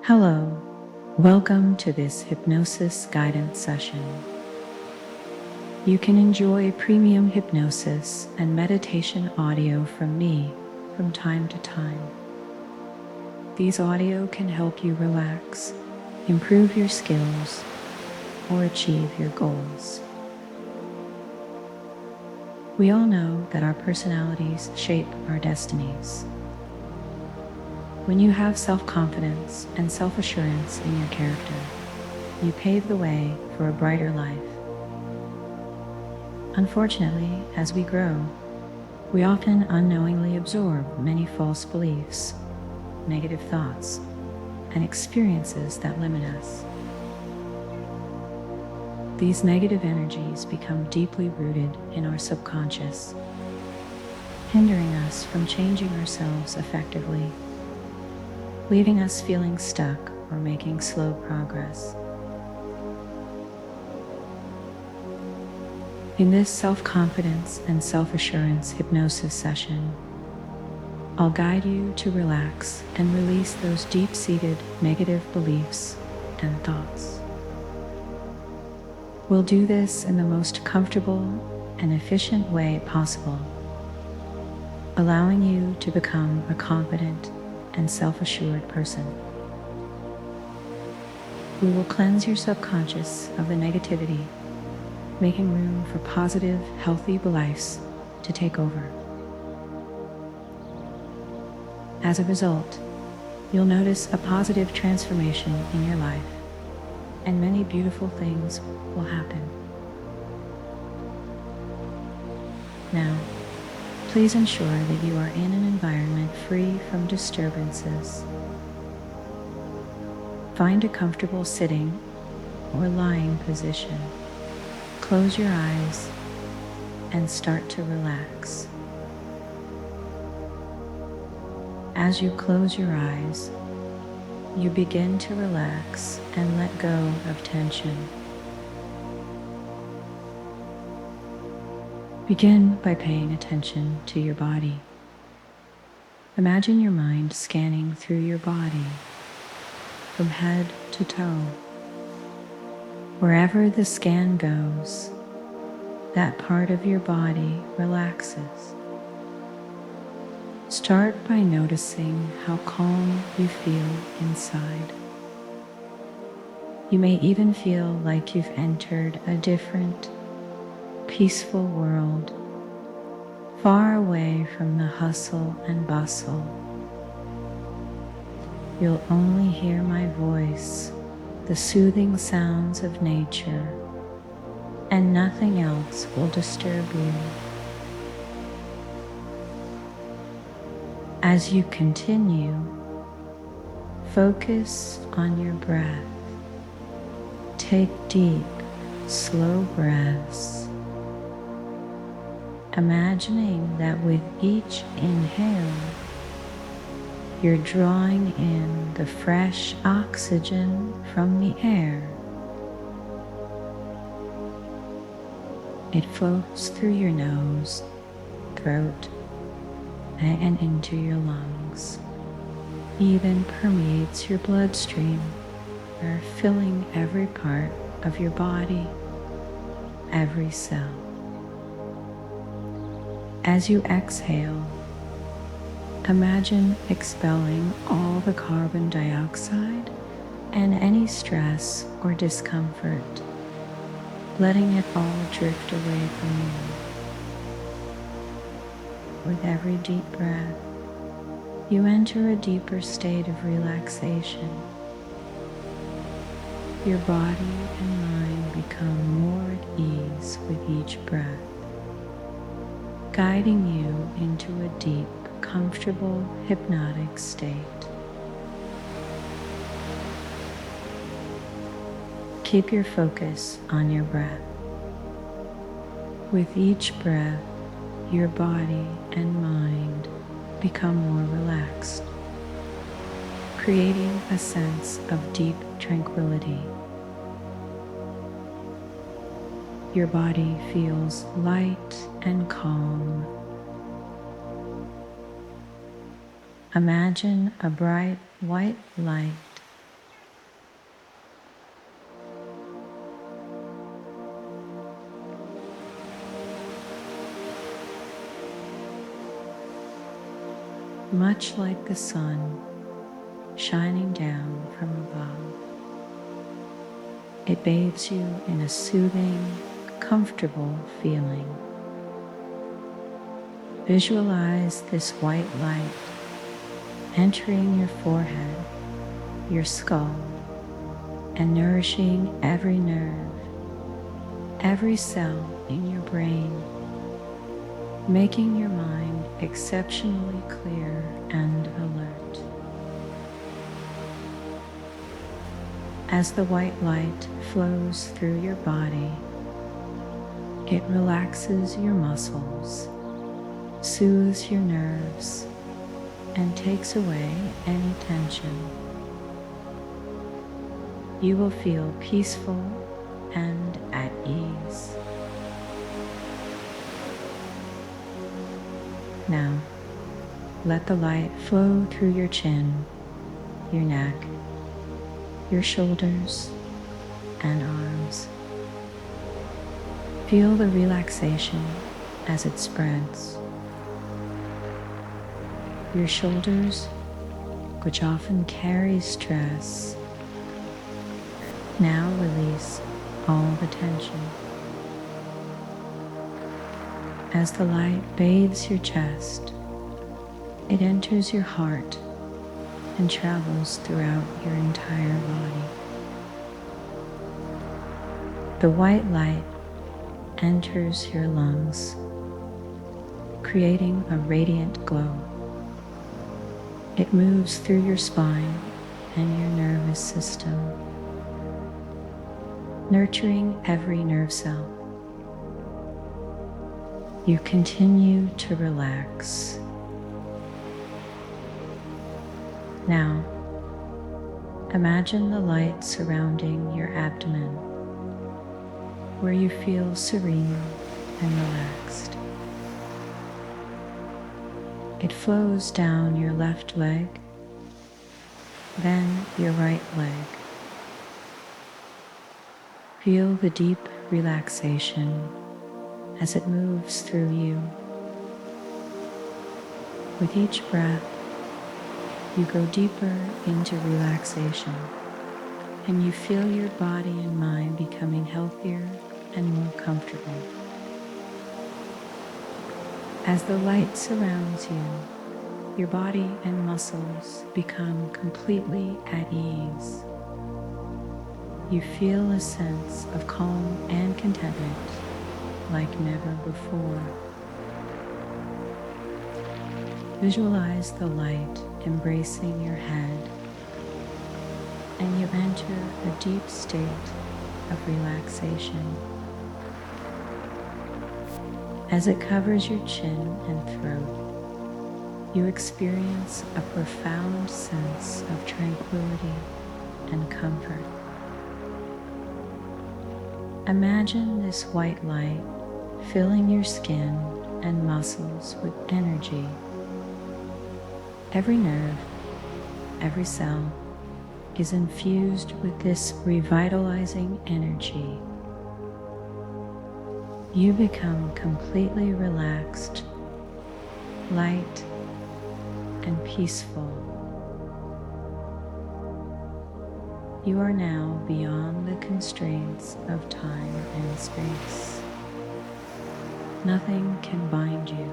Hello, welcome to this hypnosis guidance session. You can enjoy premium hypnosis and meditation audio from me from time to time. These audio can help you relax, improve your skills, or achieve your goals. We all know that our personalities shape our destinies. When you have self-confidence and self-assurance in your character, you pave the way for a brighter life. Unfortunately, as we grow, we often unknowingly absorb many false beliefs, negative thoughts, and experiences that limit us. These negative energies become deeply rooted in our subconscious, hindering us from changing ourselves effectively, leaving us feeling stuck or making slow progress. In this self-confidence and self-assurance hypnosis session, I'll guide you to relax and release those deep-seated negative beliefs and thoughts. We'll do this in the most comfortable and efficient way possible, allowing you to become a confident and self-assured person. We will cleanse your subconscious of the negativity, making room for positive, healthy beliefs to take over. As a result, you'll notice a positive transformation in your life, and many beautiful things will happen. Now, please ensure that you are in an environment free from disturbances. Find a comfortable sitting or lying position. Close your eyes and start to relax. As you close your eyes, you begin to relax and let go of tension. Begin by paying attention to your body. Imagine your mind scanning through your body from head to toe. Wherever the scan goes, that part of your body relaxes. Start by noticing how calm you feel inside. You may even feel like you've entered a different, peaceful world, far away from the hustle and bustle. You'll only hear my voice, the soothing sounds of nature, and nothing else will disturb you. As you continue, focus on your breath. Take deep, slow breaths, imagining that with each inhale, you're drawing in the fresh oxygen from the air. It flows through your nose, throat, and into your lungs, even permeates your bloodstream, filling every part of your body, every cell. As you exhale, imagine expelling all the carbon dioxide and any stress or discomfort, letting it all drift away from you. With every deep breath, you enter a deeper state of relaxation. Your body and mind become more at ease with each breath, guiding you into a deep, comfortable, hypnotic state. Keep your focus on your breath. With each breath, your body and mind become more relaxed, creating a sense of deep tranquility. Your body feels light and calm. Imagine a bright white light much like the sun shining down from above. It bathes you in a soothing, comfortable feeling. Visualize this white light entering your forehead, your skull, and nourishing every nerve, every cell in your brain, making your mind exceptionally clear and alert. As the white light flows through your body, it relaxes your muscles, soothes your nerves, and takes away any tension. You will feel peaceful and at ease. Now, let the light flow through your chin, your neck, your shoulders, and arms. Feel the relaxation as it spreads. Your shoulders, which often carry stress, now release all the tension. As the light bathes your chest, it enters your heart and travels throughout your entire body. The white light enters your lungs, creating a radiant glow. It moves through your spine and your nervous system, nurturing every nerve cell. You continue to relax. Now, imagine the light surrounding your abdomen, where you feel serene and relaxed. It flows down your left leg, then your right leg. Feel the deep relaxation as it moves through you. With each breath, you go deeper into relaxation, and you feel your body and mind becoming healthier and more comfortable. As the light surrounds you, your body and muscles become completely at ease. You feel a sense of calm and contentment like never before. Visualize the light embracing your head, and you enter a deep state of relaxation. As it covers your chin and throat, you experience a profound sense of tranquility and comfort. Imagine this white light filling your skin and muscles with energy. Every nerve, every cell is infused with this revitalizing energy. You become completely relaxed, light, and peaceful. You are now beyond the constraints of time and space. Nothing can bind you.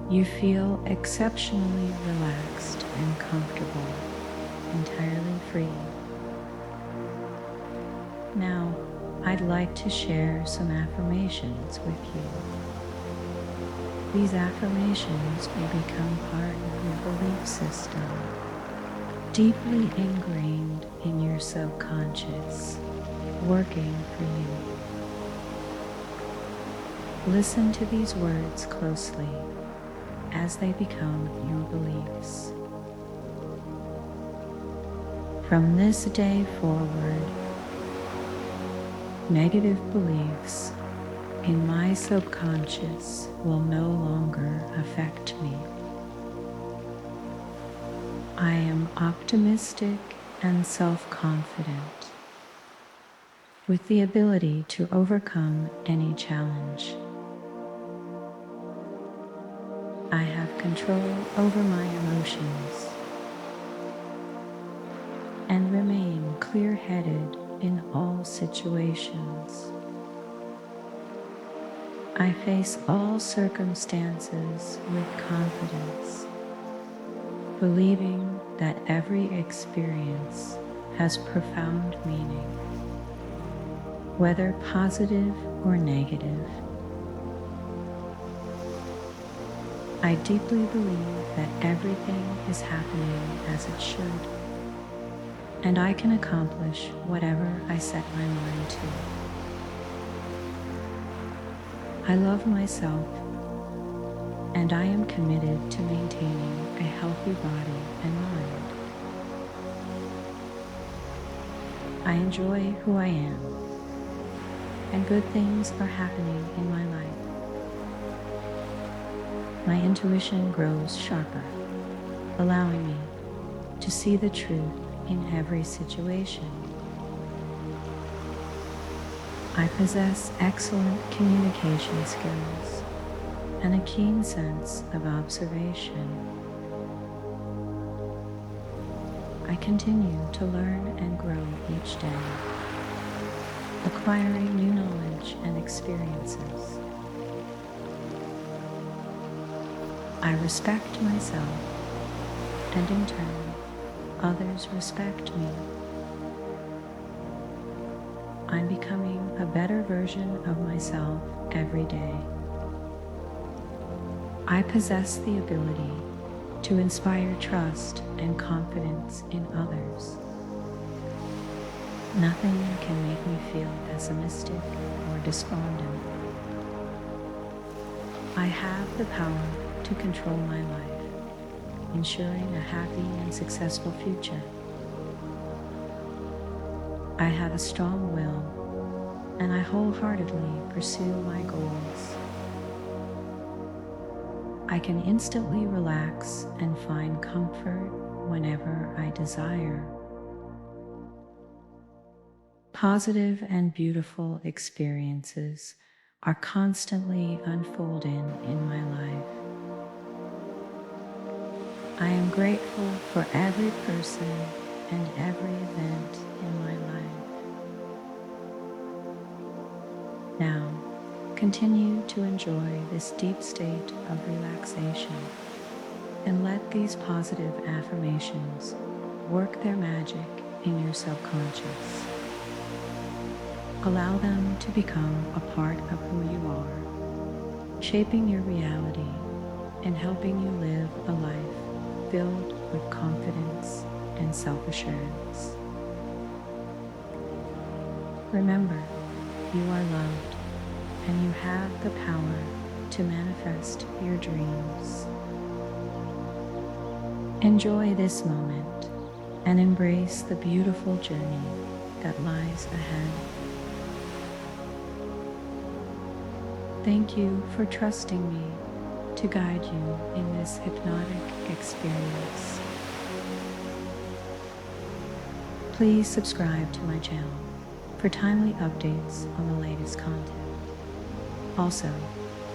You feel exceptionally relaxed and comfortable, entirely free. Now, I'd like to share some affirmations with you. These affirmations will become part of your belief system, deeply ingrained in your subconscious, working for you. Listen to these words closely as they become your beliefs. From this day forward, negative beliefs in my subconscious will no longer affect me. I am optimistic and self-confident, with the ability to overcome any challenge. I have control control over my emotions, and remain clear-headed in all situations. I face all circumstances with confidence, believing that every experience has profound meaning, whether positive or negative. I deeply believe that everything is happening as it should, and I can accomplish whatever I set my mind to. I love myself, and I am committed to maintaining a healthy body and mind. I enjoy who I am, and good things are happening in my life. My intuition grows sharper, allowing me to see the truth in every situation. I possess excellent communication skills and a keen sense of observation. I continue to learn and grow each day, acquiring new knowledge and experiences. I respect myself, and in turn, others respect me. I'm becoming a better version of myself every day. I possess the ability to inspire trust and confidence in others. Nothing can make me feel pessimistic or despondent. I have the power to control my life, ensuring a happy and successful future. I have a strong will, and I wholeheartedly pursue my goals. I can instantly relax and find comfort whenever I desire. Positive and beautiful experiences are constantly unfolding in my life. I am grateful for every person and every event in my life. Now, continue to enjoy this deep state of relaxation and let these positive affirmations work their magic in your subconscious. Allow them to become a part of who you are, shaping your reality and helping you live a life filled with confidence and self-assurance. Remember, you are loved, and you have the power to manifest your dreams. Enjoy this moment and embrace the beautiful journey that lies ahead. Thank you for trusting me to guide you in this hypnotic experience. Please subscribe to my channel for timely updates on the latest content. Also,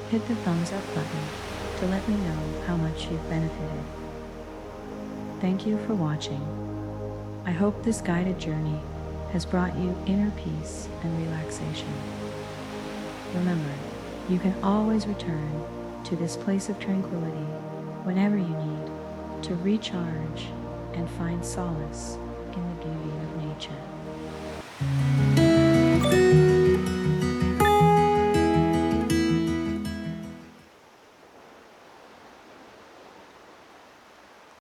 hit the thumbs up button to let me know how much you've benefited. Thank you for watching. I hope this guided journey has brought you inner peace and relaxation. Remember, you can always return to this place of tranquility whenever you need to recharge and find solace in the beauty of nature.